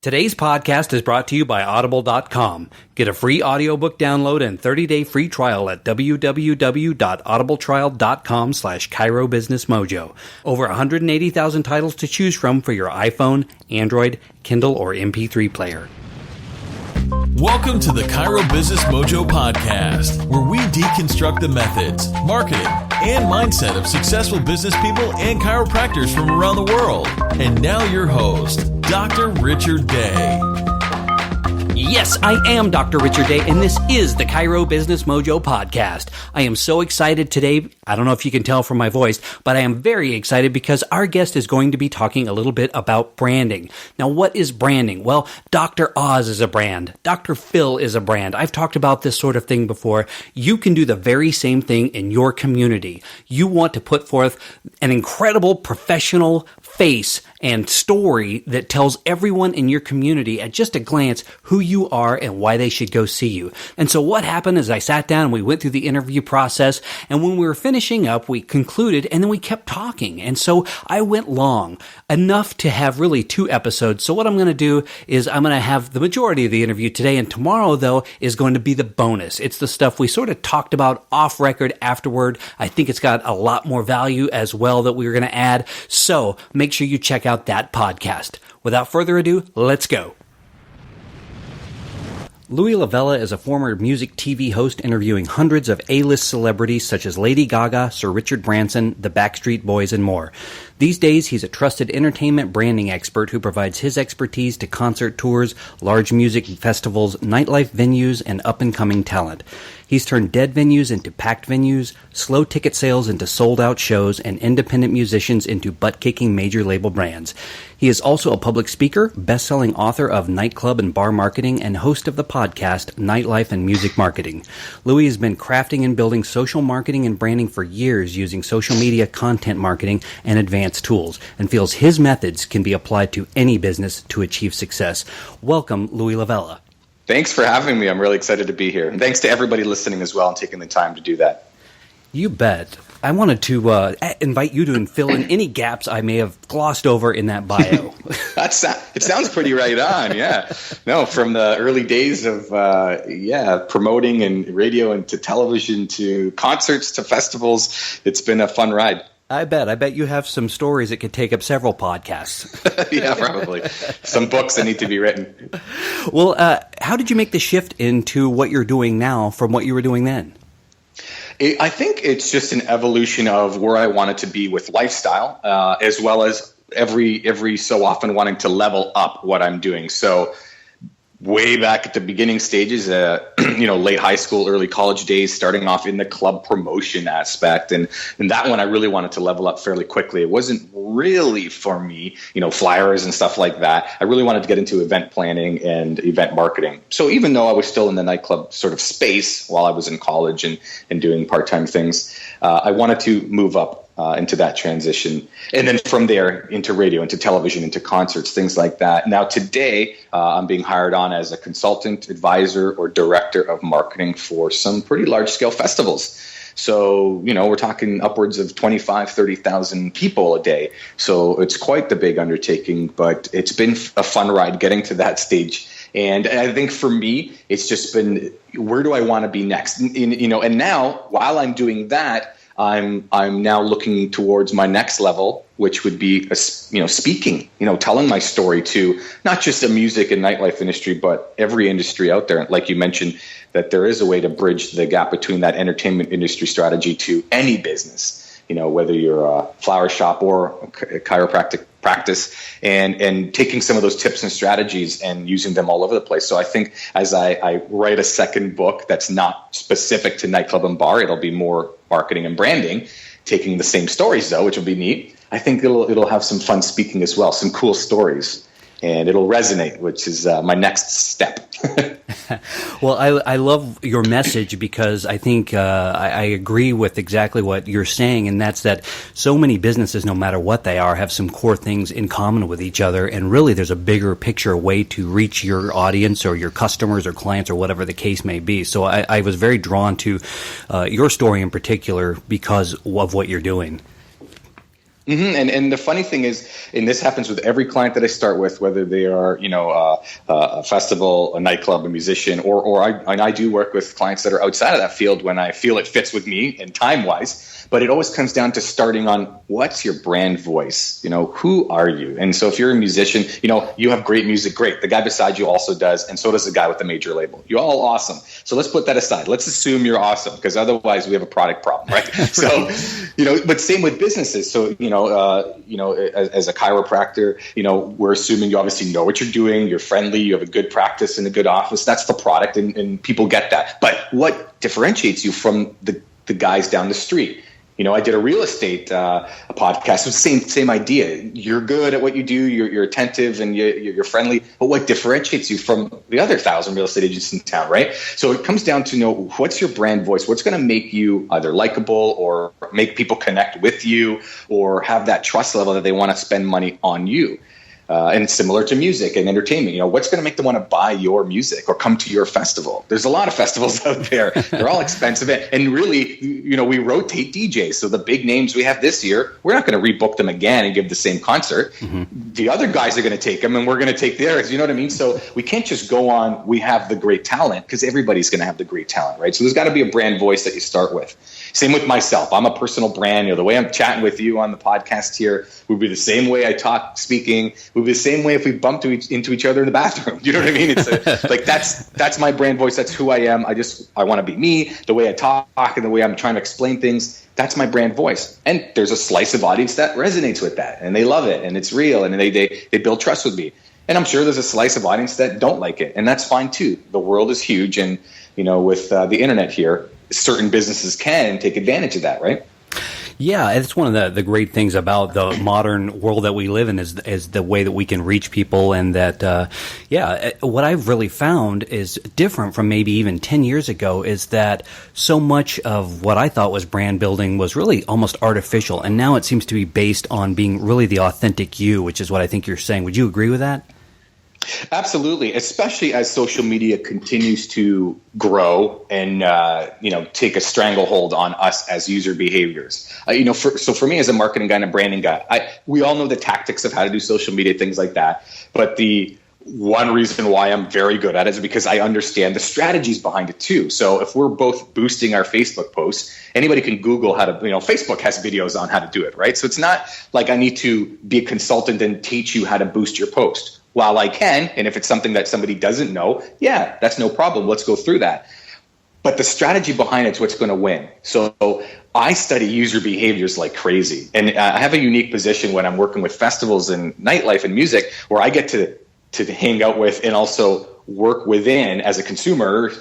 Today's podcast is brought to you by Audible.com. Get a free audiobook download and 30-day free trial at www.audibletrial.com/Cairo Business Mojo. Over 180,000 titles to choose from for your iPhone, Android, Kindle, or MP3 player. Welcome to the Cairo Business Mojo podcast, where we deconstruct the methods, marketing, and mindset of successful business people and chiropractors from around the world. And now your host, Dr. Richard Day. Yes, I am Dr. Richard Day, and this is the Cairo Business Mojo podcast. I am so excited today. I don't know if you can tell from my voice, but I am very excited because our guest is going to be talking a little bit about branding. Now, what is branding? Well, Dr. Oz is a brand. Dr. Phil is a brand. I've talked about this sort of thing before. You can do the very same thing in your community. You want to put forth an incredible professional face and story that tells everyone in your community at just a glance who you are and why they should go see you. And so what happened is I sat down and we went through the interview process, and when we were finishing up, we concluded and then we kept talking. And so I went long, enough to have really 2 episodes. So what I'm going to do is I'm going to have the majority of the interview today, and tomorrow, though, is going to be the bonus. It's the stuff we sort of talked about off record afterward. I think it's got a lot more value as well that we're going to add. So make sure you check out that podcast. Without further ado, let's go. Louis Lavella is a former music TV host interviewing hundreds of A-list celebrities such as Lady Gaga, Sir Richard Branson, the Backstreet Boys, and more. These days, he's a trusted entertainment branding expert who provides his expertise to concert tours, large music festivals, nightlife venues, and up-and-coming talent. He's turned dead venues into packed venues, slow ticket sales into sold-out shows, and independent musicians into butt-kicking major label brands. He is also a public speaker, best-selling author of Nightclub and Bar Marketing, and host of the podcast Nightlife and Music Marketing. Louis has been crafting and building social marketing and branding for years using social media content marketing and advanced tools, and feels his methods can be applied to any business to achieve success. Welcome, Louis Lavella. Thanks for having me. I'm really excited to be here. And thanks to everybody listening as well and taking the time to do that. You bet. I wanted to invite you to fill in any gaps I may have glossed over in that bio. It sounds pretty right on, yeah. No, from the early days of, promoting and radio and to television to concerts to festivals, it's been a fun ride. I bet you have some stories that could take up several podcasts. Yeah, probably. Some books that need to be written. Well, how did you make the shift into what you're doing now from what you were doing then? I think it's just an evolution of where I wanted to be with lifestyle, as well as every so often wanting to level up what I'm doing. So way back at the beginning stages, late high school, early college days, starting off in the club promotion aspect. And that one, I really wanted to level up fairly quickly. It wasn't really for me, flyers and stuff like that. I really wanted to get into event planning and event marketing. So even though I was still in the nightclub sort of space while I was in college and doing part-time things, I wanted to move up into that transition. And then from there into radio, into television, into concerts, things like that. Now today, I'm being hired on as a consultant, advisor, or director of marketing for some pretty large-scale festivals. So, we're talking upwards of 25, 30,000 people a day. So it's quite the big undertaking, but it's been a fun ride getting to that stage. And I think for me, it's just been, where do I want to be next? And now, while I'm doing that, I'm now looking towards my next level, which would be speaking, telling my story to not just the music and nightlife industry, but every industry out there. Like you mentioned, that there is a way to bridge the gap between that entertainment industry strategy to any business. Whether you're a flower shop or a chiropractic practice, and taking some of those tips and strategies and using them all over the place. So I think as I write a second book that's not specific to nightclub and bar, it'll be more marketing and branding, taking the same stories though, which will be neat. I think it'll have some fun speaking as well, some cool stories. And it'll resonate, which is my next step. Well, I love your message because I think I agree with exactly what you're saying, and that's that so many businesses, no matter what they are, have some core things in common with each other, and really there's a bigger picture way to reach your audience or your customers or clients or whatever the case may be. So I was very drawn to your story in particular because of what you're doing. And the funny thing is, and this happens with every client that I start with, whether they are, a festival, a nightclub, a musician, or I do work with clients that are outside of that field when I feel it fits with me and time wise. But it always comes down to starting on what's your brand voice? Who are you? And so if you're a musician, you have great music, great. The guy beside you also does, and so does the guy with the major label. You're all awesome. So let's put that aside. Let's assume you're awesome, because otherwise we have a product problem, right? So, but same with businesses. So, as a chiropractor, we're assuming you obviously know what you're doing, you're friendly, you have a good practice in a good office. That's the product, and people get that. But what differentiates you from the guys down the street? I did a real estate a podcast. It was the same idea. You're good at what you do. You're attentive and you're friendly. But what differentiates you from the other 1,000 real estate agents in town, right? So it comes down to what's your brand voice? What's going to make you either likable or make people connect with you or have that trust level that they want to spend money on you? And similar to music and entertainment, what's going to make them want to buy your music or come to your festival? There's a lot of festivals out there. They're all expensive. And really, we rotate DJs. So the big names we have this year, we're not going to rebook them again and give the same concert. Mm-hmm. The other guys are going to take them and we're going to take theirs. You know what I mean? So we can't just go on, we have the great talent, because everybody's going to have the great talent, right? So there's got to be a brand voice that you start with. Same with myself. I'm a personal brand. The way I'm chatting with you on the podcast here would be the same way I talk speaking. Would be the same way if we bumped into each other in the bathroom. You know what I mean? It's that's my brand voice. That's who I am. I want to be me. The way I talk and the way I'm trying to explain things. That's my brand voice. And there's a slice of audience that resonates with that, and they love it, and it's real, and they build trust with me. And I'm sure there's a slice of audience that don't like it, and that's fine too. The world is huge, and with the internet here, certain businesses can take advantage of that, right? Yeah, it's one of the great things about the modern world that we live in is the way that we can reach people, and that, what I've really found is different from maybe even 10 years ago is that so much of what I thought was brand building was really almost artificial, and now it seems to be based on being really the authentic you, which is what I think you're saying. Would you agree with that? Absolutely, especially as social media continues to grow and take a stranglehold on us as user behaviors. For me as a marketing guy and a branding guy, we all know the tactics of how to do social media, things like that. But the one reason why I'm very good at it is because I understand the strategies behind it too. So if we're both boosting our Facebook posts, anybody can Google how to, Facebook has videos on how to do it, right? So it's not like I need to be a consultant and teach you how to boost your post. While I can, and if it's something that somebody doesn't know, yeah, that's no problem. Let's go through that. But the strategy behind it's what's going to win. So I study user behaviors like crazy. And I have a unique position when I'm working with festivals and nightlife and music where I get to hang out with and also work within as a consumer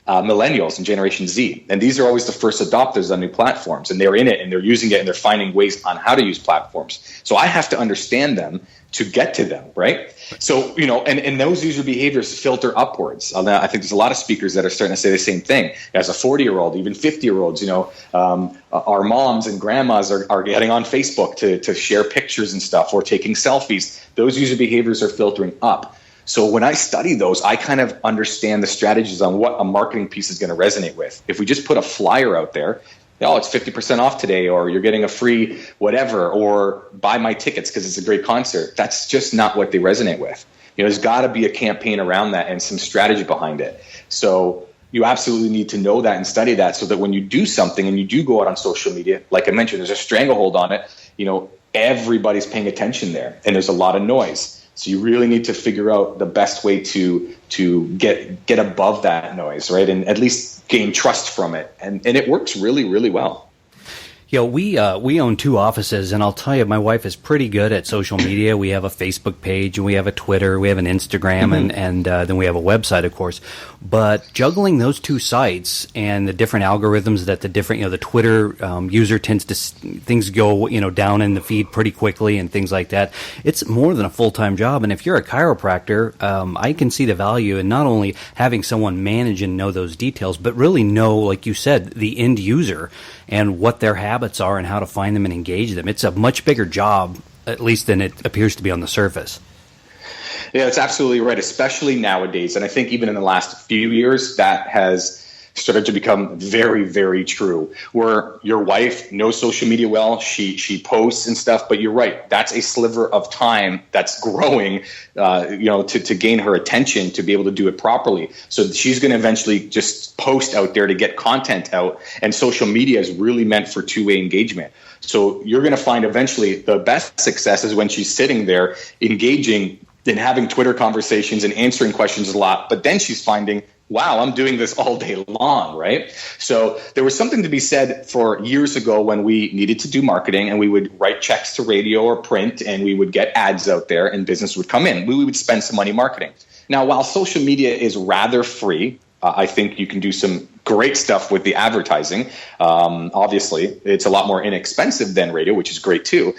millennials and Generation Z. And these are always the first adopters on new platforms. And they're in it and they're using it and they're finding ways on how to use platforms. So I have to understand them to get to them, right? So, and those user behaviors filter upwards. I think there's a lot of speakers that are starting to say the same thing. As a 40-year-old, even 50-year-olds, our moms and grandmas are getting on Facebook to share pictures and stuff or taking selfies. Those user behaviors are filtering up. So when I study those, I kind of understand the strategies on what a marketing piece is going to resonate with. If we just put a flyer out there, it's 50% off today, or you're getting a free whatever, or buy my tickets because it's a great concert. That's just not what they resonate with. There's got to be a campaign around that and some strategy behind it. So you absolutely need to know that and study that so that when you do something and you do go out on social media, like I mentioned, there's a stranglehold on it. Everybody's paying attention there, and there's a lot of noise. So you really need to figure out the best way to get above that noise, right? And at least gain trust from it. And it works really, really well. We own 2 offices, and I'll tell you, my wife is pretty good at social media. We have a Facebook page, and we have a Twitter, we have an Instagram, mm-hmm. and then we have a website, of course. But juggling those 2 sites and the different algorithms that the different, the Twitter user tends to things go down in the feed pretty quickly and things like that. It's more than a full-time job. And if you're a chiropractor, I can see the value in not only having someone manage and know those details, but really know, like you said, the end user and what their habits are and how to find them and engage them. It's a much bigger job, at least than it appears to be on the surface. Yeah, that's absolutely right, especially nowadays. And I think even in the last few years, that has started to become very, very true, where your wife knows social media well, she posts and stuff, but you're right, that's a sliver of time that's growing, to gain her attention, to be able to do it properly. So she's going to eventually just post out there to get content out, and social media is really meant for two-way engagement. So you're going to find eventually the best success is when she's sitting there engaging and having Twitter conversations and answering questions a lot, but then she's finding, wow, I'm doing this all day long, right? So there was something to be said for years ago when we needed to do marketing and we would write checks to radio or print and we would get ads out there and business would come in. We would spend some money marketing. Now, while social media is rather free, I think you can do some great stuff with the advertising. Obviously, it's a lot more inexpensive than radio, which is great too.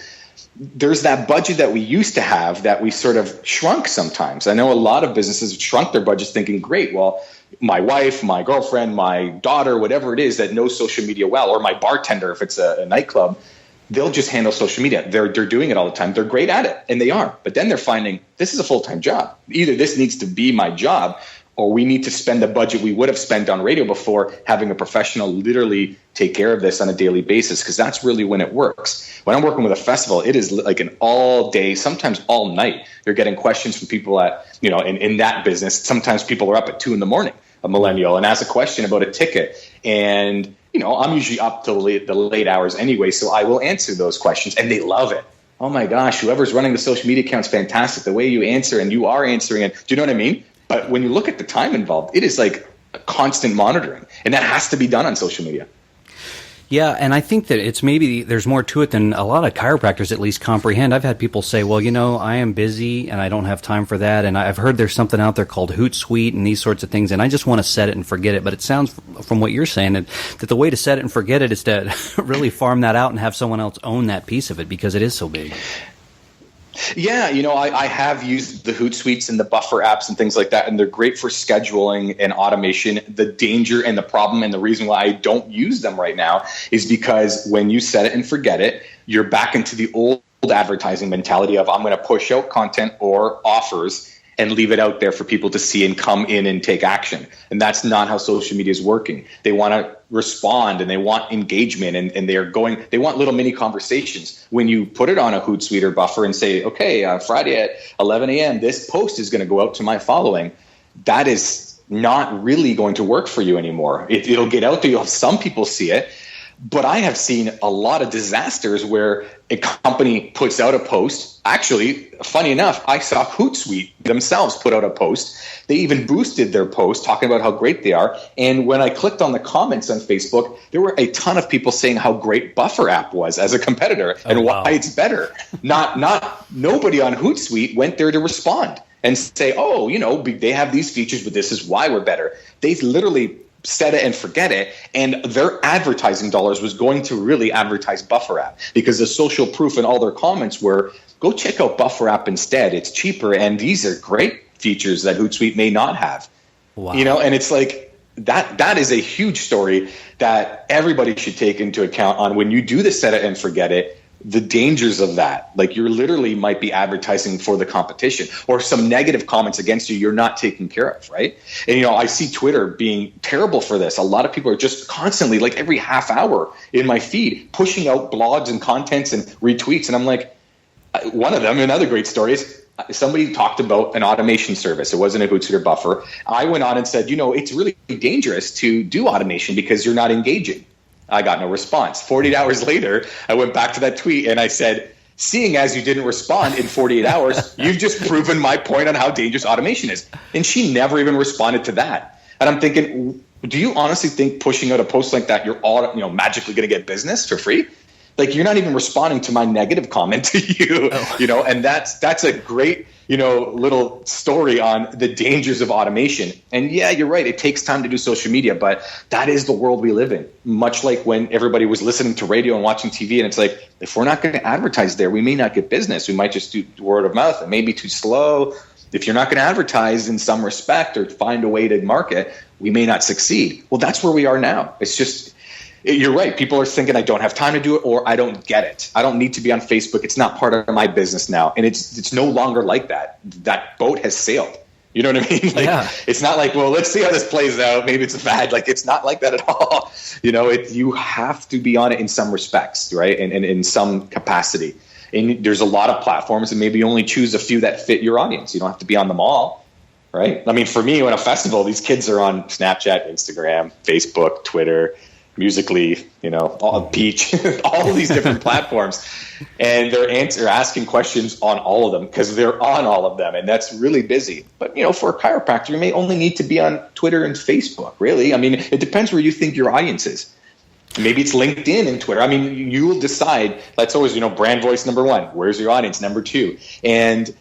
There's that budget that we used to have that we sort of shrunk sometimes. I know a lot of businesses have shrunk their budgets thinking, great, well, my wife, my girlfriend, my daughter, whatever it is that knows social media well, or my bartender if it's a nightclub, they'll just handle social media. They're doing it all the time. They're great at it, and they are. But then they're finding this is a full-time job. Either this needs to be my job, or we need to spend the budget we would have spent on radio before having a professional literally take care of this on a daily basis, because that's really when it works. When I'm working with a festival, it is like an all day, sometimes all night. You're getting questions from people in that business. Sometimes people are up at 2 a.m, a millennial, and ask a question about a ticket. And, I'm usually up till the late hours anyway, so I will answer those questions, and they love it. Oh my gosh, whoever's running the social media account's fantastic. The way you answer, and you are answering it. Do you know what I mean? But when you look at the time involved, it is like a constant monitoring, and that has to be done on social media. Yeah, and I think that it's maybe there's more to it than a lot of chiropractors at least comprehend. I've had people say, well, I am busy and I don't have time for that. And I've heard there's something out there called Hootsuite and these sorts of things, and I just want to set it and forget it. But it sounds from what you're saying that the way to set it and forget it is to really farm that out and have someone else own that piece of it because it is so big. Yeah, I have used the Hootsuites and the Buffer apps and things like that, and they're great for scheduling and automation. The danger and the problem and the reason why I don't use them right now is because when you set it and forget it, you're back into the old advertising mentality of I'm going to push out content or offers and leave it out there for people to see and come in and take action. And that's not how social media is working. They want to respond and they want engagement and they want little mini conversations. When you put it on a Hootsuite or Buffer and say, okay, Friday at 11 a.m., this post is going to go out to my following, that is not really going to work for you anymore. It'll get out there. You'll have some people see it. But I have seen a lot of disasters where a company puts out a post. Actually, funny enough, I saw Hootsuite themselves put out a post. They even boosted their post talking about how great they are. And when I clicked on the comments on Facebook, there were a ton of people saying how great Buffer app was as a competitor and why it's better. Nobody on Hootsuite went there to respond and say, they have these features, but this is why we're better. They literally set it and forget it, and their advertising dollars was going to really advertise Buffer app because the social proof and all their comments were, go check out Buffer app instead. It's cheaper, and these are great features that Hootsuite may not have. Wow. And it's like that is a huge story that everybody should take into account on when you do the set it and forget it. The dangers of that, like you're literally might be advertising for the competition or some negative comments against you you're not taking care of, right? And I see Twitter being terrible for this. A lot of people are just constantly, like every half hour in my feed, pushing out blogs and contents and retweets, and I'm like, one of them, another great story is somebody talked about an automation service. It wasn't a Hootsuite or Buffer. I went on and said, it's really dangerous to do automation because you're not engaging. I got no response. 48 hours later, I went back to that tweet and I said, seeing as you didn't respond in 48 hours, you've just proven my point on how dangerous automation is. And she never even responded to that. And I'm thinking, do you honestly think pushing out a post like that, you're all, magically going to get business for free? Like, you're not even responding to my negative comment to you, and that's a great, little story on the dangers of automation. And yeah, you're right. It takes time to do social media, but that is the world we live in. Much like when everybody was listening to radio and watching TV, and it's like, if we're not going to advertise there, we may not get business. We might just do word of mouth. It may be too slow. If you're not going to advertise in some respect or find a way to market, we may not succeed. Well, that's where we are now. It's just, you're right. People are thinking I don't have time to do it, or I don't get it. I don't need to be on Facebook. It's not part of my business now. And it's no longer like that. That boat has sailed. You know what I mean? Like, Yeah. It's not like, well, let's see how this plays out. Maybe it's a fad. Like, it's not like that at all. You have to be on it in some respects, right? And in some capacity. And there's a lot of platforms, and maybe you only choose a few that fit your audience. You don't have to be on them all, right? I mean, for me, when a festival, these kids are on Snapchat, Instagram, Facebook, Twitter, Musical.ly, Peach, all of these different platforms. And they're asking questions on all of them because they're on all of them. And that's really busy. But, for a chiropractor, you may only need to be on Twitter and Facebook, really. I mean, it depends where you think your audience is. Maybe it's LinkedIn and Twitter. I mean, you will decide. That's always, brand voice number 1. Where's your audience? Number 2. And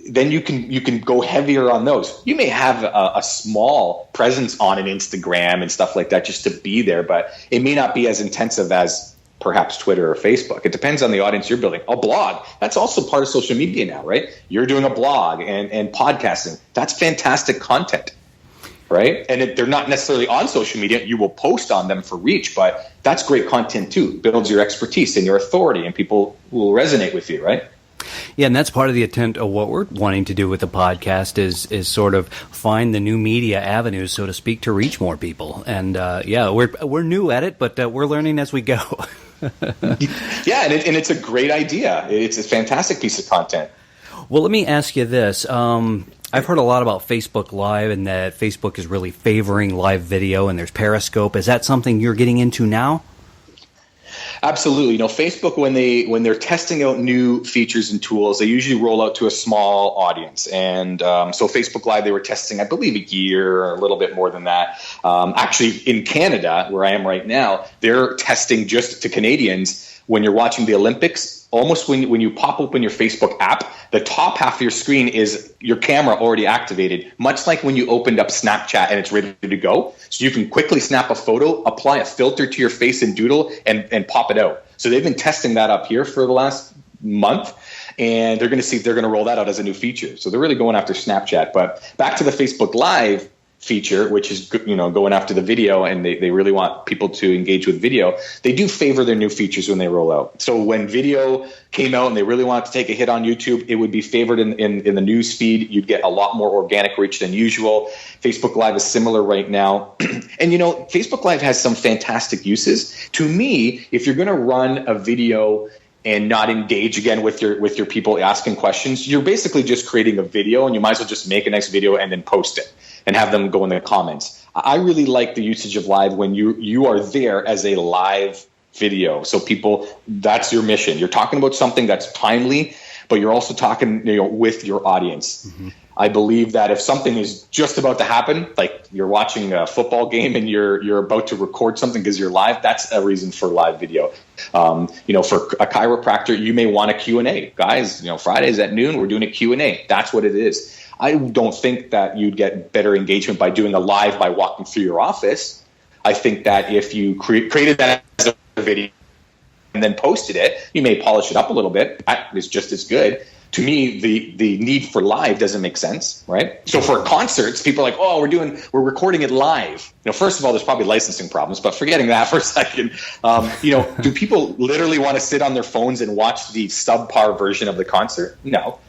then you can go heavier on those. You may have a small presence on an Instagram and stuff like that just to be there, but it may not be as intensive as perhaps Twitter or Facebook. It depends on the audience you're building. A blog, that's also part of social media now, right? You're doing a blog and podcasting. That's fantastic content, right? And they're not necessarily on social media. You will post on them for reach, but that's great content too. It builds your expertise and your authority, and people will resonate with you, right? Yeah, and that's part of the intent of what we're wanting to do with the podcast is sort of find the new media avenues, so to speak, to reach more people. And we're new at it, but we're learning as we go. Yeah, and it's a great idea. It's a fantastic piece of content. Well, let me ask you this. I've heard a lot about Facebook Live and that Facebook is really favoring live video, and there's Periscope. Is that something you're getting into now? Absolutely. Facebook, when they're testing out new features and tools, they usually roll out to a small audience. And so Facebook Live, they were testing, I believe, a year or a little bit more than that. Actually, in Canada, where I am right now, they're testing just to Canadians. When you're watching the Olympics, almost when you pop open your Facebook app, the top half of your screen is your camera already activated, much like when you opened up Snapchat and it's ready to go. So you can quickly snap a photo, apply a filter to your face and doodle, and pop it out. So they've been testing that up here for the last month, and they're going to see if they're going to roll that out as a new feature. So they're really going after Snapchat. But back to the Facebook Live feature, which is going after the video, and they really want people to engage with video. They do favor their new features when they roll out. So when video came out and they really wanted to take a hit on YouTube, it would be favored in the news feed. You'd get a lot more organic reach than usual. Facebook Live is similar right now. And Facebook Live has some fantastic uses. To me, if you're going to run a video and not engage again with your people asking questions, you're basically just creating a video, and you might as well just make a nice video and then post it and have them go in the comments. I really like the usage of live when you are there as a live video. So people, that's your mission. You're talking about something that's timely, but you're also talking with your audience. Mm-hmm. I believe that if something is just about to happen, like you're watching a football game and you're about to record something because you're live, that's a reason for live video. For a chiropractor, you may want a Q&A. Guys, Fridays at noon, we're doing a Q&A. That's what it is. I don't think that you'd get better engagement by doing a live by walking through your office. I think that if you created that as a video and then posted it, you may polish it up a little bit. That is just as good. To me, the need for live doesn't make sense, right? So for concerts, people are like, oh, we're recording it live. First of all, there's probably licensing problems, but forgetting that for a second, do people literally want to sit on their phones and watch the subpar version of the concert? No.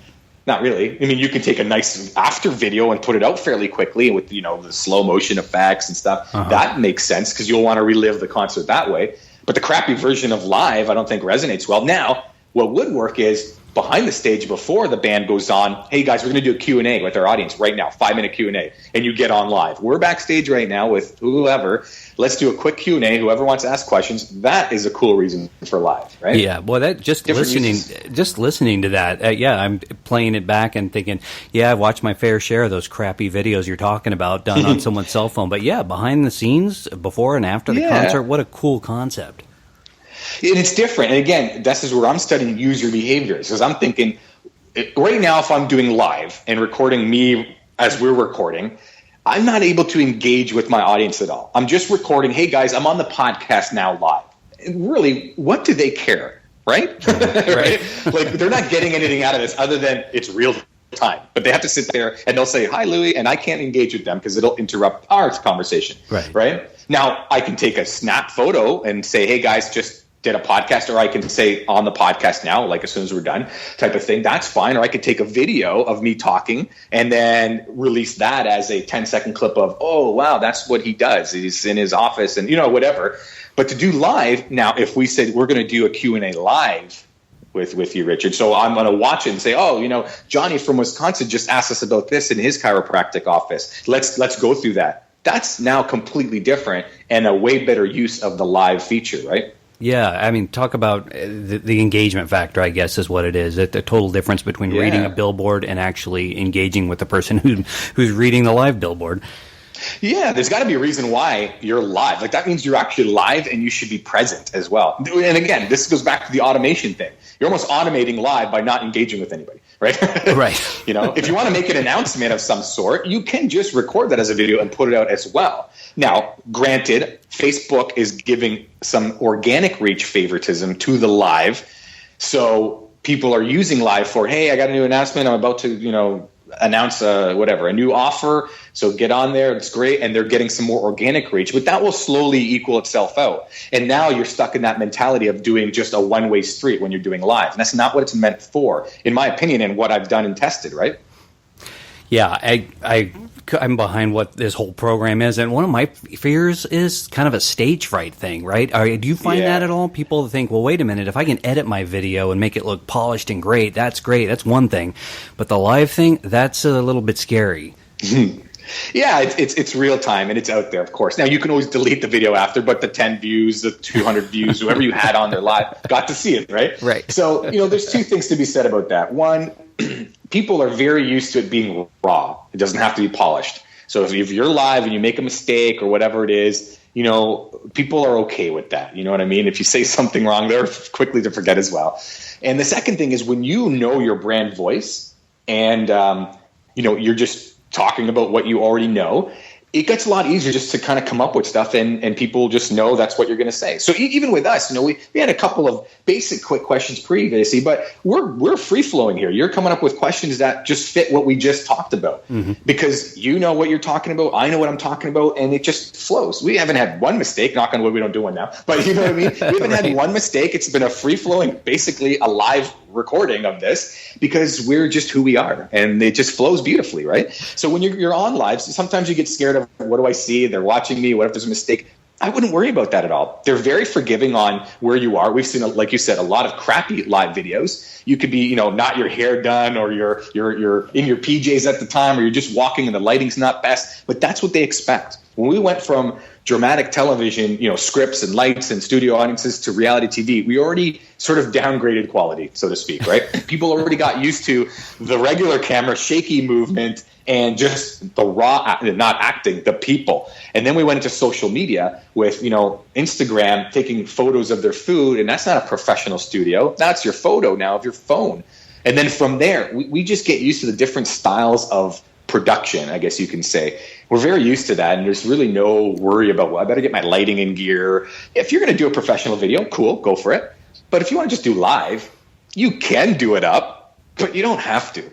Not really. I mean, you can take a nice after video and put it out fairly quickly with, the slow motion effects and stuff. Uh-huh. That makes sense because you'll want to relive the concert that way. But the crappy version of live, I don't think resonates well. Now, what would work is behind the stage before the band goes on, hey guys, we're going to do a Q&A with our audience right now, 5-minute Q&A, and you get on live. We're backstage right now with whoever. Let's do a quick Q&A. Whoever wants to ask questions, that is a cool reason for live, right? Yeah, well, that just listening to that, I'm playing it back and thinking, I've watched my fair share of those crappy videos you're talking about done on someone's cell phone. But behind the scenes, before and after the concert, what a cool concept. And it's different. And again, this is where I'm studying user behaviors, because I'm thinking right now, if I'm doing live and recording me as we're recording, I'm not able to engage with my audience at all. I'm just recording, hey guys, I'm on the podcast now live. And really, what do they care, right? Right? Like they're not getting anything out of this other than it's real time. But they have to sit there and they'll say, hi, Louie, and I can't engage with them because it'll interrupt our conversation, right? Now, I can take a snap photo and say, hey guys, just did a podcast, or I can say on the podcast now, like as soon as we're done type of thing, that's fine. Or I could take a video of me talking and then release that as a 10-second clip of, oh, wow, that's what he does. He's in his office and, whatever. But to do live, now, if we said we're going to do a Q&A live with you, Richard, so I'm going to watch it and say, oh, Johnny from Wisconsin just asked us about this in his chiropractic office. Let's go through that. That's now completely different and a way better use of the live feature, right? Yeah, I mean, talk about the engagement factor, I guess, is what it is. The total difference between reading a billboard and actually engaging with the person who's reading the live billboard. Yeah, there's got to be a reason why you're live. Like, that means you're actually live and you should be present as well. And again, this goes back to the automation thing. You're almost automating live by not engaging with anybody, right? Right. If you want to make an announcement of some sort, you can just record that as a video and put it out as well. Now, granted, Facebook is giving some organic reach favoritism to the live. So people are using live for, hey, I got a new announcement. I'm about to, announce a new offer. So get on there. It's great. And they're getting some more organic reach, but that will slowly equal itself out. And now you're stuck in that mentality of doing just a one-way street when you're doing live. And that's not what it's meant for, in my opinion, and what I've done and tested, right? Yeah, I'm behind what this whole program is, and one of my fears is kind of a stage fright thing, right? Do you find that at all? People think, well, wait a minute, if I can edit my video and make it look polished and great, that's one thing. But the live thing, that's a little bit scary. Yeah, it's real time and it's out there, of course. Now, you can always delete the video after, but the 10 views, the 200 views, whoever you had on there live got to see it, right? Right. So, there's two things to be said about that. One, people are very used to it being raw. It doesn't have to be polished. So if you're live and you make a mistake or whatever it is, people are okay with that. You know what I mean? If you say something wrong, they're quickly to forget as well. And the second thing is, when you know your brand voice and, you're just talking about what you already know, it gets a lot easier just to kind of come up with stuff and people just know that's what you're going to say. So even with us, we had a couple of basic quick questions previously, but we're free flowing here. You're coming up with questions that just fit what we just talked about because you know what you're talking about. I know what I'm talking about, and it just flows. We haven't had one mistake, knock on wood, we don't do one now, but you know what I mean? We haven't had one mistake. It's been a free flowing, basically a live recording of this because we're just who we are and it just flows beautifully, right? So when you're on live, sometimes you get scared of, what do I see? They're watching me. What if there's a mistake? I wouldn't worry about that at all. They're very forgiving on where you are. We've seen, like you said, a lot of crappy live videos. You could be, not your hair done, or you're in your PJs at the time, or you're just walking and the lighting's not best, but that's what they expect. When we went from dramatic television, scripts and lights and studio audiences to reality TV, we already sort of downgraded quality, so to speak, right? People already got used to the regular camera, shaky movement, and just the raw, not acting, the people. And then we went into social media with, Instagram taking photos of their food, and that's not a professional studio. That's your photo now of your phone. And then from there, we just get used to the different styles of production, I guess you can say. We're very used to that, and there's really no worry about, well, I better get my lighting in gear. If you're going to do a professional video, cool, go for it. But if you want to just do live, you can do it up, but you don't have to.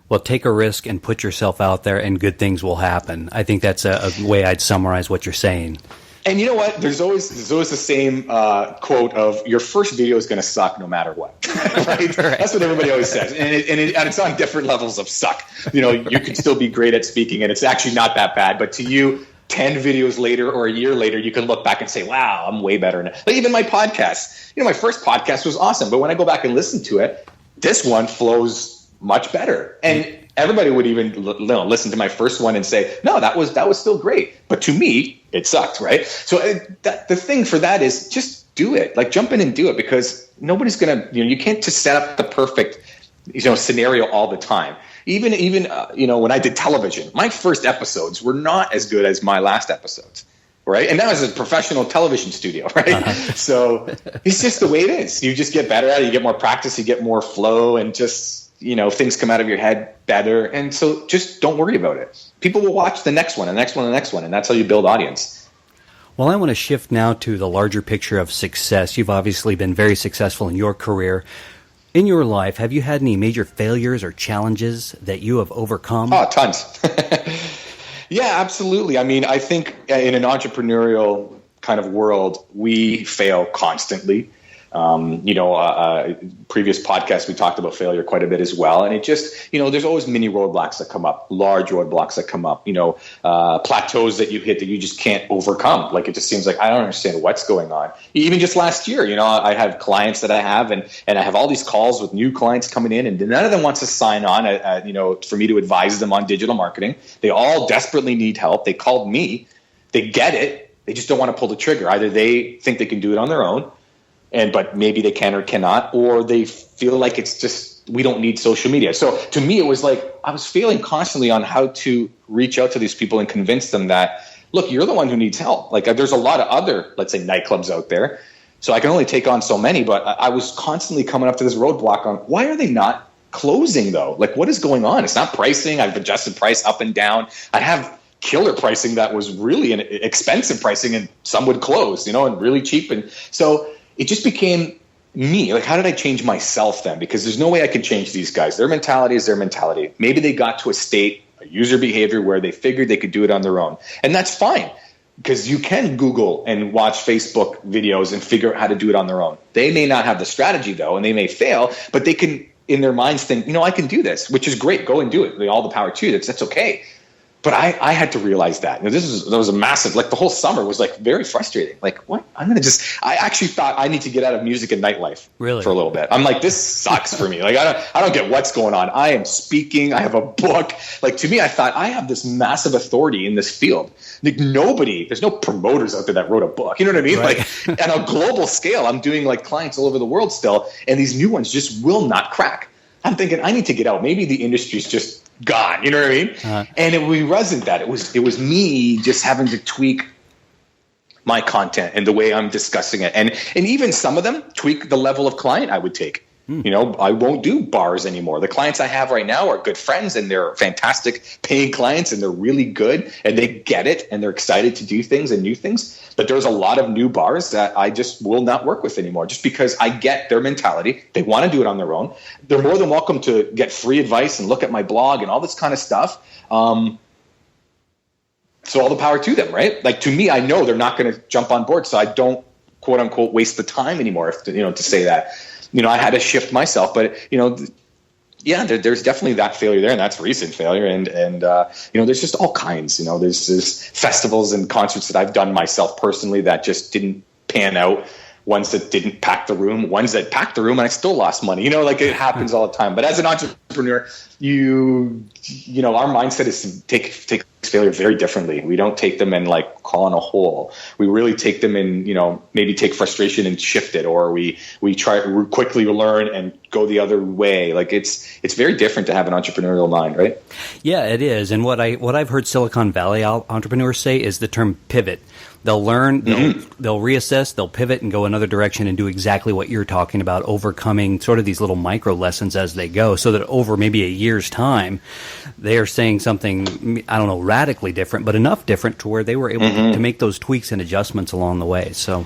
Well, take a risk and put yourself out there, and good things will happen. I think that's a way I'd summarize what you're saying. And you know what? There's always the same quote of, your first video is going to suck no matter what. Right? That's what everybody always says. And it's on different levels of suck. You can still be great at speaking, and it's actually not that bad. But to you, 10 videos later or a year later, you can look back and say, wow, I'm way better now. Like even my podcast. My first podcast was awesome. But when I go back and listen to it, this one flows much better. And everybody would even listen to my first one and say, no, that was still great. But to me, it sucked, right? So the thing for that is just do it. Like, jump in and do it, because nobody's going to, you can't just set up the perfect, scenario all the time. Even when I did television, my first episodes were not as good as my last episodes. Right. And that was a professional television studio. Right. So it's just the way it is. You just get better at it. You get more practice. You get more flow, and just, things come out of your head better. And so just don't worry about it. People will watch the next one, the next one, the next one. And that's how you build audience. Well, I want to shift now to the larger picture of success. You've obviously been very successful in your career. In your life, have you had any major failures or challenges that you have overcome? Oh, tons. Yeah, absolutely. I mean, I think in an entrepreneurial kind of world, we fail constantly. Previous podcasts, we talked about failure quite a bit as well. And it just, there's always mini roadblocks that come up, large roadblocks that come up, plateaus that you hit that you just can't overcome. Like, it just seems like, I don't understand what's going on. Even just last year, I have clients that I have, and I have all these calls with new clients coming in, and none of them wants to sign on, for me to advise them on digital marketing. They all desperately need help. They called me. They get it. They just don't want to pull the trigger. Either they think they can do it on their own, but maybe they can or cannot, or they feel like it's just, we don't need social media. So to me, it was like I was failing constantly on how to reach out to these people and convince them that, look, you're the one who needs help. Like, there's a lot of other, let's say, nightclubs out there. So I can only take on so many, but I was constantly coming up to this roadblock on, why are they not closing though? Like, what is going on? It's not pricing. I've adjusted price up and down. I have killer pricing that was really an expensive pricing, and some would close, and really cheap. And so it just became me. Like, how did I change myself then? Because there's no way I could change these guys. Their mentality is their mentality. Maybe they got to a state, a user behavior where they figured they could do it on their own. And that's fine, because you can Google and watch Facebook videos and figure out how to do it on their own. They may not have the strategy though, and they may fail, but they can, in their minds, think, I can do this, which is great. Go and do it. All the power to you. That's okay. But I had to realize that. That was a massive, like, the whole summer was like very frustrating. Like, what? I actually thought I need to get out of music and nightlife for a little bit. I'm like, this sucks for me. Like, I don't get what's going on. I am speaking. I have a book. Like, to me, I thought I have this massive authority in this field. Like, there's no promoters out there that wrote a book. You know what I mean? Right. Like, on a global scale, I'm doing like clients all over the world still, and these new ones just will not crack. I'm thinking I need to get out. Maybe the industry's just gone. You know what I mean? And it wasn't that. It was me just having to tweak my content and the way I'm discussing it. And even some of them tweak the level of client I would take. I won't do bars anymore. The clients I have right now are good friends, and they're fantastic paying clients, and they're really good, and they get it, and they're excited to do things and new things. But there's a lot of new bars that I just will not work with anymore, just because I get their mentality. They want to do it on their own. They're more than welcome to get free advice and look at my blog and all this kind of stuff. So all the power to them, right? Like, to me, I know they're not going to jump on board, so I don't, quote unquote, waste the time anymore, to say that. I had to shift myself, but, there's definitely that failure there, and that's recent failure. And there's just all kinds, there's festivals and concerts that I've done myself personally that just didn't pan out. Ones that didn't pack the room, ones that packed the room, and I still lost money. Like, it happens all the time. But as an entrepreneur, our mindset is to take failure very differently. We don't take them and like crawl in a hole. We really take them and, maybe take frustration and shift it, or we try to quickly learn and go the other way. Like, it's very different to have an entrepreneurial mind, right? Yeah, it is. And what I've heard Silicon Valley entrepreneurs say is the term pivot. They'll learn, they'll reassess, they'll pivot and go another direction and do exactly what you're talking about, overcoming sort of these little micro lessons as they go, so that over maybe a year's time, they are saying something, I don't know, radically different, but enough different to where they were able to make those tweaks and adjustments along the way. So,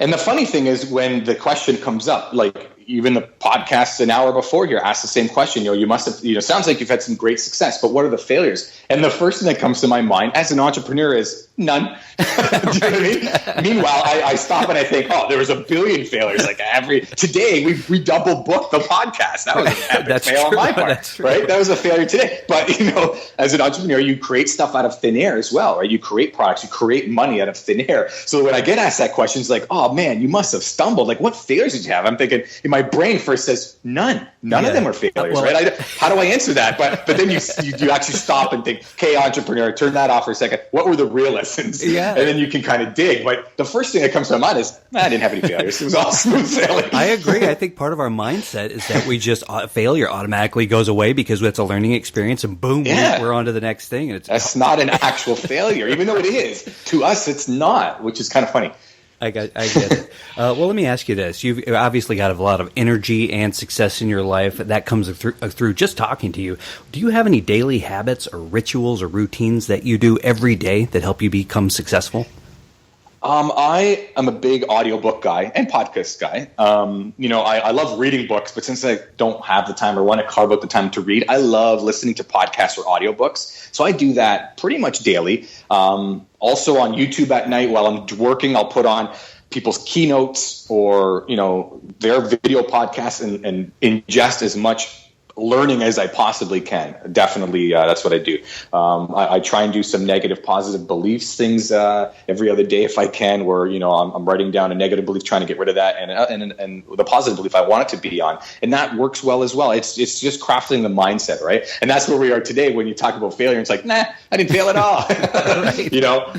and the funny thing is, when the question comes up, like, even the podcast an hour before here asked the same question. You must have, sounds like you've had some great success, but what are the failures? And the first thing that comes to my mind as an entrepreneur is none. Do you know what I mean? Meanwhile, I stop and I think, there was a billion failures. Like, today we double booked the podcast. That was an epic fail on my part, right? That was a failure today. But, as an entrepreneur, you create stuff out of thin air as well, right? You create products, you create money out of thin air. So when I get asked that question, it's like, oh man, you must have stumbled. Like, what failures did you have? I'm thinking, my brain first says none of them are failures, right? How do I answer that? But then you actually stop and think, okay, entrepreneur, turn that off for a second. What were the real lessons? Yeah. And then you can kind of dig. But the first thing that comes to my mind is, I didn't have any failures. It was all smooth sailing. I agree. I think part of our mindset is that we just, failure automatically goes away because it's a learning experience, and boom, we're on to the next thing. And that's not an actual failure, even though it is. To us, it's not, which is kind of funny. I get it. Well, let me ask you this. You've obviously got a lot of energy and success in your life. That comes through just talking to you. Do you have any daily habits or rituals or routines that you do every day that help you become successful? I am a big audiobook guy and podcast guy. I love reading books, but since I don't have the time or want to carve out the time to read, I love listening to podcasts or audiobooks. So I do that pretty much daily. Also on YouTube at night while I'm working, I'll put on people's keynotes or, their video podcasts and ingest as much learning as I possibly can. Definitely, that's what I do. I try and do some negative, positive beliefs things every other day if I can, where I'm writing down a negative belief, trying to get rid of that, and the positive belief I want it to be on, and that works well as well. It's just crafting the mindset, right? And that's where we are today. When you talk about failure, it's like, nah, I didn't fail at all,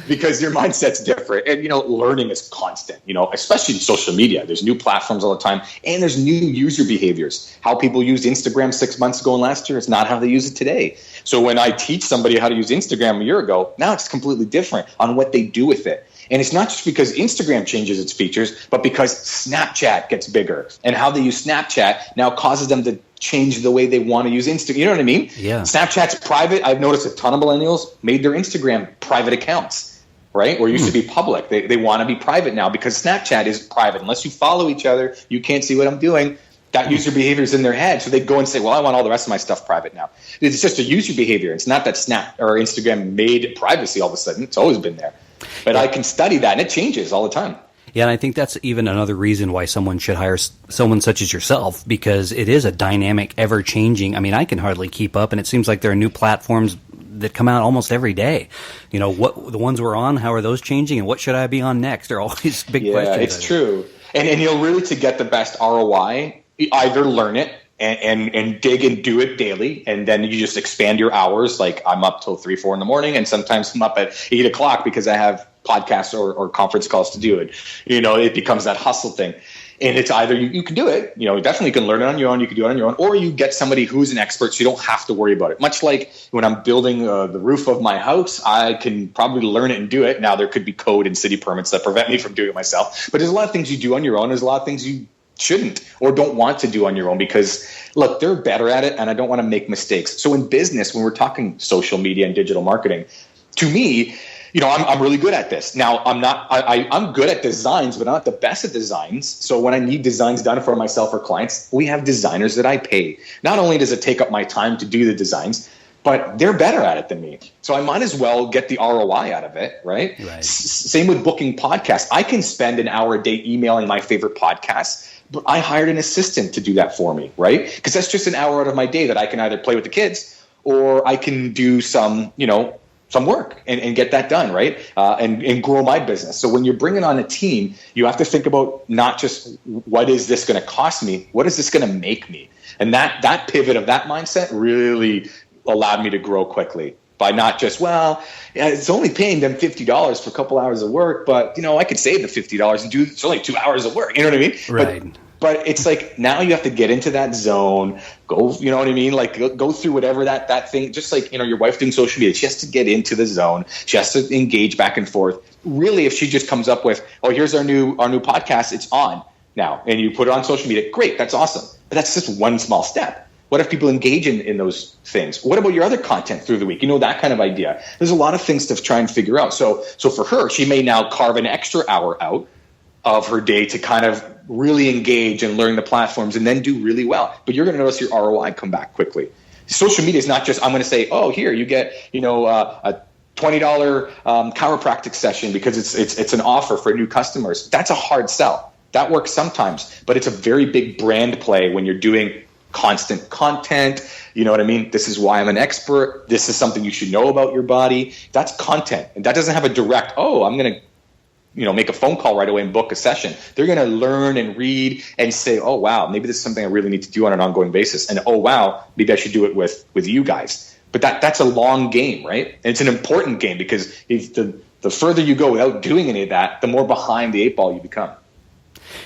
because your mindset's different, and learning is constant. Especially in social media, there's new platforms all the time, and there's new user behaviors. How people used Instagram 6 months ago and last year, it's not how they use it today. So when I teach somebody how to use Instagram a year ago, now it's completely different on what they do with it. And it's not just because Instagram changes its features, but because Snapchat gets bigger. And how they use Snapchat now causes them to change the way they want to use Instagram. You know what I mean? Yeah. Snapchat's private. I've noticed a ton of millennials made their Instagram private accounts, right? Or used to be public. They want to be private now because Snapchat is private. Unless you follow each other, you can't see what I'm doing. That user behavior is in their head. So they go and say, well, I want all the rest of my stuff private now. It's just a user behavior. It's not that Snap or Instagram made privacy all of a sudden. It's always been there. But I can study that, and it changes all the time. Yeah, and I think that's even another reason why someone should hire someone such as yourself, because it is a dynamic, ever-changing. I mean, I can hardly keep up, and it seems like there are new platforms that come out almost every day. What the ones we're on, how are those changing, and what should I be on next? They're always big questions. Yeah, it's true. And really, to get the best ROI, either learn it and dig and do it daily, and then you just expand your hours. Like I'm up till 3, 4 in the morning, and sometimes I'm up at 8 o'clock because I have podcasts or conference calls to do it. It becomes that hustle thing. And it's either you can do it, definitely you can learn it on your own, you can do it on your own, or you get somebody who's an expert so you don't have to worry about it. Much like when I'm building the roof of my house, I can probably learn it and do it. Now there could be code and city permits that prevent me from doing it myself, but there's a lot of things you do on your own. There's a lot of things you shouldn't or don't want to do on your own because, look, they're better at it and I don't want to make mistakes. So in business, when we're talking social media and digital marketing, to me, I'm really good at this. Now, I'm good at designs, but I'm not the best at designs. So when I need designs done for myself or clients, we have designers that I pay. Not only does it take up my time to do the designs, but they're better at it than me. So I might as well get the ROI out of it, right? Same with booking podcasts. I can spend an hour a day emailing my favorite podcasts, but I hired an assistant to do that for me, right? Because that's just an hour out of my day that I can either play with the kids or I can do some work and get that done, right? And grow my business. So when you're bringing on a team, you have to think about not just what is this going to cost me, what is this going to make me? And that pivot of that mindset really allowed me to grow quickly by not just, it's only paying them $50 for a couple hours of work, but I could save the $50 and it's only 2 hours of work. You know what I mean? Right. But it's like now you have to get into that zone, go, you know what I mean? Like go through whatever that thing, just like, your wife doing social media, she has to get into the zone. She has to engage back and forth. Really, if she just comes up with, here's our new podcast, it's on now, and you put it on social media, great, that's awesome. But that's just one small step. What if people engage in those things? What about your other content through the week? That kind of idea. There's a lot of things to try and figure out. So for her, she may now carve an extra hour out of her day to kind of really engage and learn the platforms and then do really well. But you're going to notice your ROI come back quickly. Social media is not just, I'm going to say, here you get, a $20 chiropractic session because it's an offer for new customers. That's a hard sell. That works sometimes, but it's a very big brand play when you're doing constant content. You know what I mean? This is why I'm an expert. This is something you should know about your body. That's content. And that doesn't have a direct, I'm going to make a phone call right away and book a session. They're going to learn and read and say, oh, wow, maybe this is something I really need to do on an ongoing basis. And, oh, wow, maybe I should do it with you guys. But that's a long game, right? And it's an important game because if the further you go without doing any of that, the more behind the 8 ball you become.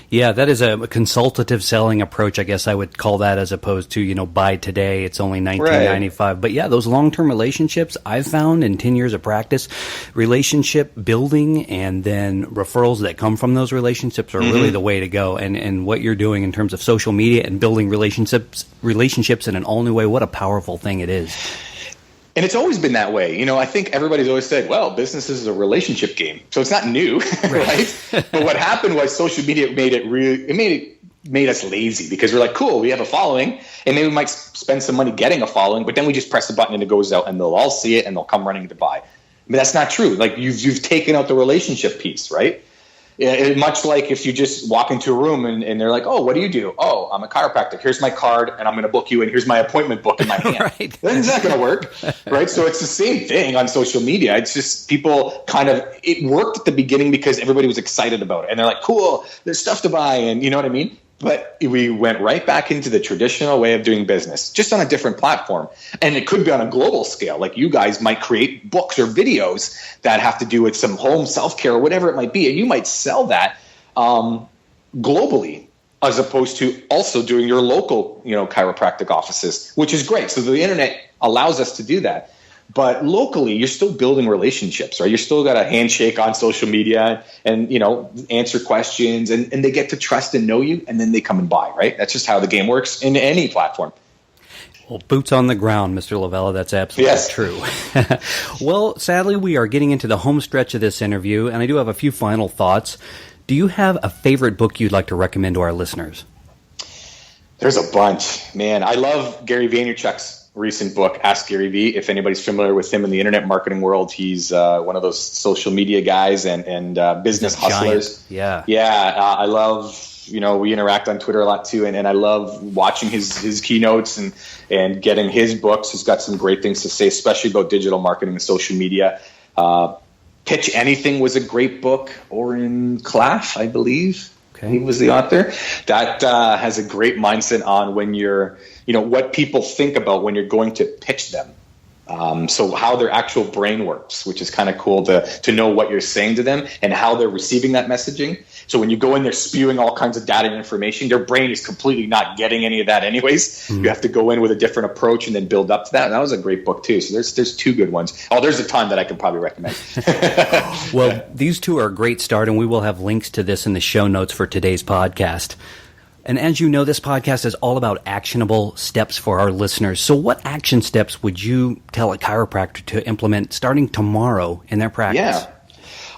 Yeah, that is a consultative selling approach, I guess I would call that, as opposed to, buy today, it's only $19.95. Right. But yeah, those long-term relationships I've found in 10 years of practice, relationship building and then referrals that come from those relationships are really the way to go. And what you're doing in terms of social media and building relationships in an all new way, what a powerful thing it is. And it's always been that way. I think everybody's always said, well, business is a relationship game. So it's not new, right? But what happened was social media made us lazy, because we're like, cool, we have a following, and maybe we might spend some money getting a following, but then we just press a button and it goes out and they'll all see it and they'll come running to buy. But that's not true. Like you've taken out the relationship piece, right? Much like if you just walk into a room and they're like, oh, what do you do? Oh, I'm a chiropractor. Here's my card and I'm going to book you in. Here's my appointment book in my hand. Right. That's not going to work, right? So it's the same thing on social media. It's just people it worked at the beginning because everybody was excited about it. And they're like, cool, there's stuff to buy. And you know what I mean? But we went right back into the traditional way of doing business, just on a different platform. And it could be on a global scale. Like you guys might create books or videos that have to do with some home self-care or whatever it might be. And you might sell that globally, as opposed to also doing your local, chiropractic offices, which is great. So the internet allows us to do that. But locally, you're still building relationships, right? You're still got a handshake on social media and, answer questions, and they get to trust and know you, and then they come and buy, right? That's just how the game works in any platform. Well, boots on the ground, Mr. Lavella. That's absolutely true. Well, sadly, we are getting into the home stretch of this interview, and I do have a few final thoughts. Do you have a favorite book you'd like to recommend to our listeners? There's a bunch, man. I love Gary Vaynerchuk's recent book, Ask Gary V. If anybody's familiar with him in the internet marketing world, he's one of those social media guys and business hustlers. Giant. I love, we interact on Twitter a lot too, and I love watching his keynotes and getting his books. He's got some great things to say, especially about digital marketing and social media. Pitch Anything was a great book. Oren Klaff, I believe. Okay. He was the author. That has a great mindset on when you're, what people think about when you're going to pitch them. So how their actual brain works, which is kind of cool to know what you're saying to them and how they're receiving that messaging. So when you go in there spewing all kinds of data and information, their brain is completely not getting any of that anyways. Mm-hmm. You have to go in with a different approach and then build up to that. And that was a great book too. So there's two good ones. Oh, there's a ton that I can probably recommend. Well, these two are a great start, and we will have links to this in the show notes for today's podcast. And as you know, this podcast is all about actionable steps for our listeners. So what action steps would you tell a chiropractor to implement starting tomorrow in their practice? Yeah,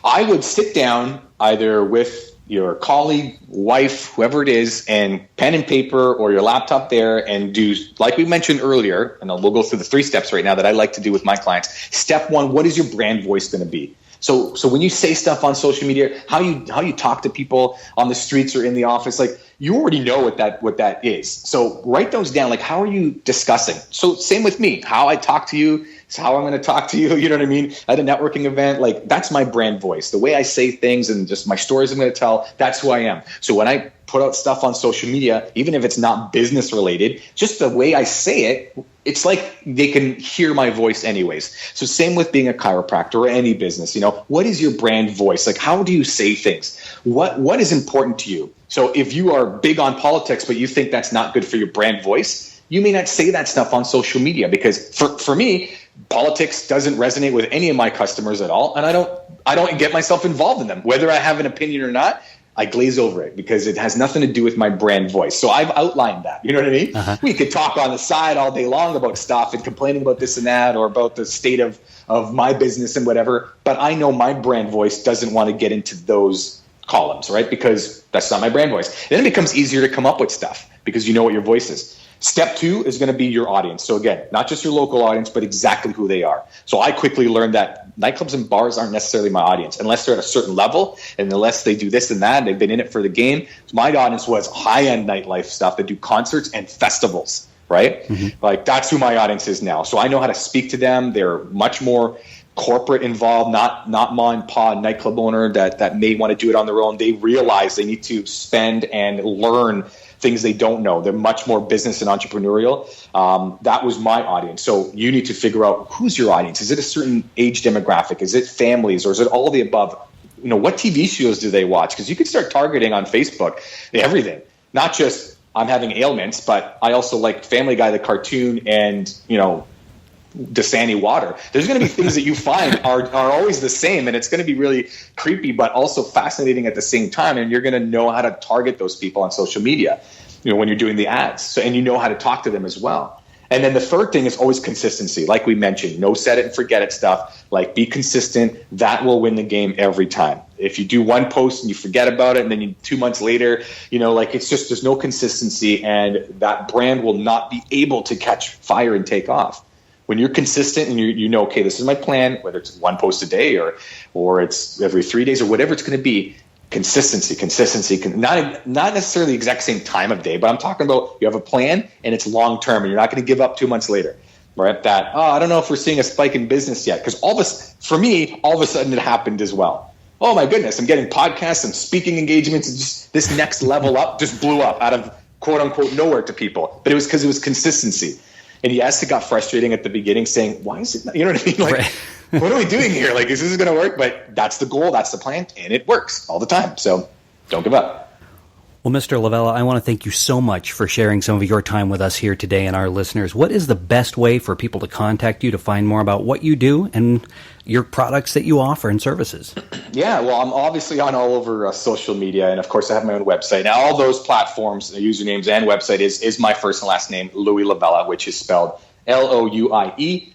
I would sit down either with your colleague, wife, whoever it is, and pen and paper or your laptop there and do, like we mentioned earlier, and we'll go through the 3 steps right now that I like to do with my clients. Step 1, what is your brand voice going to be? So when you say stuff on social media, how you talk to people on the streets or in the office, like you already know what that is. So write those down. Like, how are you discussing? So same with me, how I talk to you is how I'm going to talk to you. You know what I mean? At a networking event, like that's my brand voice. The way I say things and just my stories I'm going to tell, that's who I am. So when I put out stuff on social media, even if it's not business related, just the way I say it, it's like they can hear my voice anyways. So same with being a chiropractor or any business, what is your brand voice? Like, how do you say things? What is important to you? So if you are big on politics, but you think that's not good for your brand voice, you may not say that stuff on social media, because for me, politics doesn't resonate with any of my customers at all. And I don't get myself involved in them, whether I have an opinion or not. I glaze over it because it has nothing to do with my brand voice. So I've outlined that. You know what I mean? Uh-huh. We could talk on the side all day long about stuff and complaining about this and that, or about the state of my business and whatever. But I know my brand voice doesn't want to get into those columns, right? Because that's not my brand voice. Then it becomes easier to come up with stuff because you know what your voice is. Step 2 is going to be your audience. So again, not just your local audience, but exactly who they are. So I quickly learned that nightclubs and bars aren't necessarily my audience unless they're at a certain level and unless they do this and that and they've been in it for the game. So my audience was high-end nightlife stuff that do concerts and festivals, right? Mm-hmm. Like that's who my audience is now. So I know how to speak to them. They're much more corporate involved, not mom and pop nightclub owner that may want to do it on their own. They realize they need to spend and learn things they don't know. They're much more business and entrepreneurial. That was my audience. So you need to figure out who's your audience. Is it a certain age demographic? Is it families, or is it all the above? What TV shows do they watch? Because you could start targeting on Facebook everything, not just I'm having ailments, but I also like Family Guy, the cartoon, and Dasani water. There's going to be things that you find are always the same, and it's going to be really creepy but also fascinating at the same time, and you're going to know how to target those people on social media when you're doing the ads. So, and you know how to talk to them as well. And then the third thing is always consistency. Like we mentioned, no set it and forget it stuff. Like be consistent. That will win the game every time. If you do one post and you forget about it, and then 2 months later, like it's just, there's no consistency, and that brand will not be able to catch fire and take off. When you're consistent and you know, okay, this is my plan, whether it's one post a day or it's every 3 days or whatever it's going to be, consistency, not necessarily the exact same time of day, but I'm talking about you have a plan and it's long term, and you're not going to give up 2 months later. Right? I don't know if we're seeing a spike in business yet, because for me, all of a sudden it happened as well. Oh my goodness, I'm getting podcasts and speaking engagements, and just this next level up just blew up out of quote unquote nowhere to people. But it was because it was consistency. And yes, it got frustrating at the beginning, saying, why is it not, you know what I mean? Like, right. What are we doing here? Like, is this going to work? But that's the goal, that's the plan, and it works all the time. So don't give up. Well, Mr. Lavella, I want to thank you so much for sharing some of your time with us here today and our listeners. What is the best way for people to contact you to find more about what you do and your products that you offer and services? Yeah, well, I'm obviously on all over social media, and of course I have my own website. Now, all those platforms, the usernames and website is my first and last name, Louis Lavella, which is spelled LouieLavella.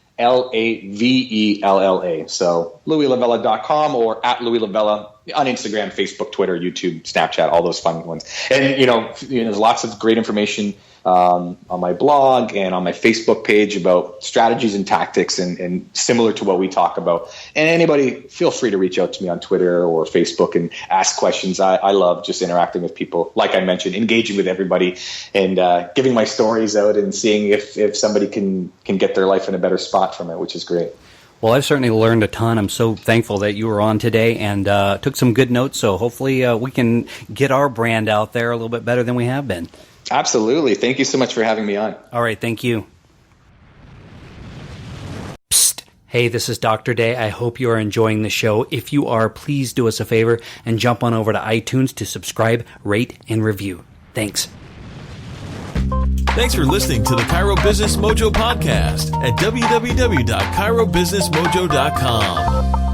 So LouisLavella.com or at Louis Lavella on Instagram, Facebook, Twitter, YouTube, Snapchat, all those fun ones. And, there's lots of great information on my blog and on my Facebook page about strategies and tactics and similar to what we talk about. And anybody, feel free to reach out to me on Twitter or Facebook and ask questions. I love just interacting with people. Like I mentioned, engaging with everybody and giving my stories out and seeing if somebody can get their life in a better spot from it, which is great. Well, I've certainly learned a ton. I'm so thankful that you were on today and took some good notes. So hopefully we can get our brand out there a little bit better than we have been. Absolutely. Thank you so much for having me on. All right. Thank you. Psst. Hey, this is Dr. Day. I hope you are enjoying the show. If you are, please do us a favor and jump on over to iTunes to subscribe, rate, and review. Thanks. Thanks for listening to the Chiro Business Mojo podcast at www.chirobusinessmojo.com.